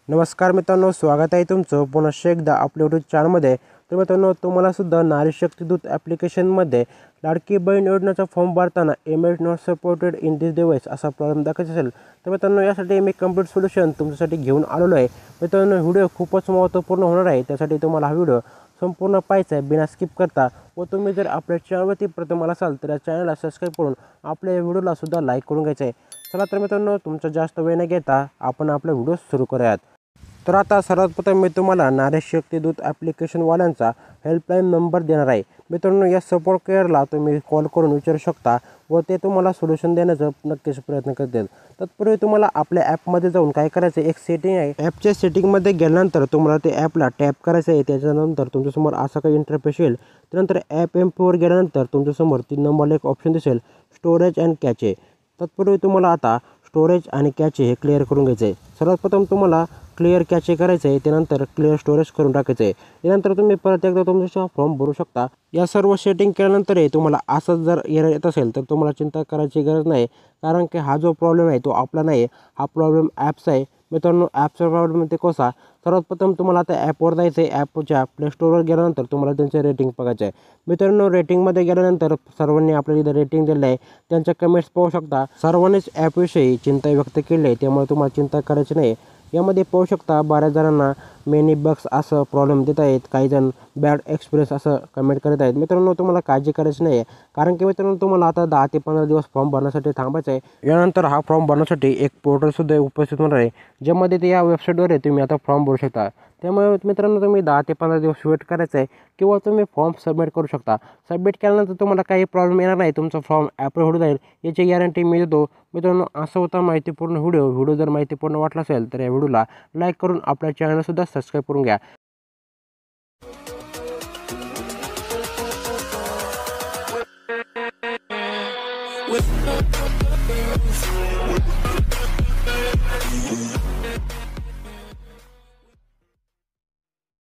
नमस्कार मित्रांनो, स्वागत आहे तुमचं पुन्हा एकदा आपल्या यूट्यूब चॅनलमध्ये। तर मित्रांनो, तुम्हालासुद्धा नारी शक्ती दूत ॲप्लिकेशनमध्ये लाडकी बहीण योजनेचा फॉर्म भरताना image not supported in this device असा प्रॉब्लेम दाखवायचा असेल तर मित्रांनो, यासाठी मी कंप्लीट सोल्युशन तुमच्यासाठी घेऊन आलेलो आहे। मित्रांनो, व्हिडिओ खूपच महत्त्वपूर्ण होणार आहे, त्यासाठी तुम्हाला हा व्हिडिओ संपूर्ण पाहायचा आहे बिना स्किप करता। व तुम्ही जर आपल्या चॅनलवरती प्रथम असाल तर या चॅनलला सबस्क्राईब करून आपल्या व्हिडिओला सुद्धा लाईक करून घ्यायचं आहे। चला तर मित्रांनो, तुमचा जास्त वेळ न घेता आपण आपला व्हिडिओ सुरू करूयात। तर आता सर्वात प्रथम मी तुम्हाला नारी शक्ती दूत ॲप्लिकेशनवाल्यांचा हेल्पलाईन नंबर देणार आहे। मित्रांनो, या सपोर्ट केअरला तुम्ही कॉल करून विचारू शकता व ते तुम्हाला सोल्युशन देण्याचा नक्कीच प्रयत्न करतील। तत्पूर्वी तुम्हाला आपल्या ॲपमध्ये जाऊन काय करायचं आहे, एक सेटिंग आहे, ॲपच्या सेटिंगमध्ये गेल्यानंतर तुम्हाला ते ॲपला टॅप करायचं आहे। त्याच्यानंतर तुमच्यासमोर असा काही इंटरफेस येईल। त्यानंतर ॲप इन्फोवर गेल्यानंतर तुमच्यासमोर 3 नंबरला एक ऑप्शन दिसेल, स्टोरेज अँड कॅचे। तत्पूर्वी तुम्हाला आता स्टोरेज आणि कॅचे हे क्लिअर करून घ्यायचं आहे। सर्वात प्रथम तुम्हाला क्लिअर कॅचे करायचं आहे, त्यानंतर क्लिअर स्टोरेज करून टाकायचं आहे। यानंतर तुम्ही परत एकदा तुमचा फॉर्म भरू शकता। या सर्व सेटिंग केल्यानंतर तुम्हाला असंच जर एरर येत असेल तर तुम्हाला चिंता करायची गरज नाही, कारण की हा जो प्रॉब्लेम आहे तो आपला नाही, हा प्रॉब्लेम ॲपचा आहे। मित्रांनो, ॲपचा प्रॉब्लेम ते कसा, सर्वात प्रथम तुम्हाला आता ॲपवर जायचं आहे। ॲपच्या प्ले स्टोअरवर गेल्यानंतर तुम्हाला त्यांचे रेटिंग बघायचं आहे। मित्रांनो, रेटिंगमध्ये गेल्यानंतर सर्वांनी आपल्याला इथं रेटिंग दिलं आहे, त्यांच्या कमेंट्स पाहू शकता। सर्वांनीच ॲपविषयी चिंता व्यक्त केली आहे, त्यामुळे तुम्हाला चिंता करायची नाही। यामध्ये पाहू शकता बऱ्याच जणांना मेनी बग्स असं प्रॉब्लेम देत आहेत, काही जण बॅड एक्सपिरियन्स असं कमेंट करत आहेत। मित्रांनो, तुम्हाला काळजी करायची नाही आहे, कारण की मित्रांनो तुम्हाला आता 10 ते 15 दिवस फॉर्म भरण्यासाठी थांबायचं आहे। यानंतर हा फॉर्म भरण्यासाठी एक पोर्टलसुद्धा उपस्थित होणार आहे, ज्यामध्ये ते या वेबसाईटवर तुम्ही आता फॉर्म भरू शकता। त्यामुळे मित्रांनो, तुम्ही 10 ते 15 दिवस वेट करायचं आहे किंवा तुम्ही फॉर्म सबमिट करू शकता। सबमिट केल्यानंतर तुम्हाला काही प्रॉब्लेम येणार नाही, तुमचा फॉर्म ॲप्रूव्ह होऊन जाईल याची गॅरंटी मी देतो। मित्रांनो, असा होता माहितीपूर्ण व्हिडिओ जर माहितीपूर्ण वाटला असेल तर या व्हिडिओला लाईक करून आपल्या चॅनलसुद्धा सबस्क्राईब करून घ्या। with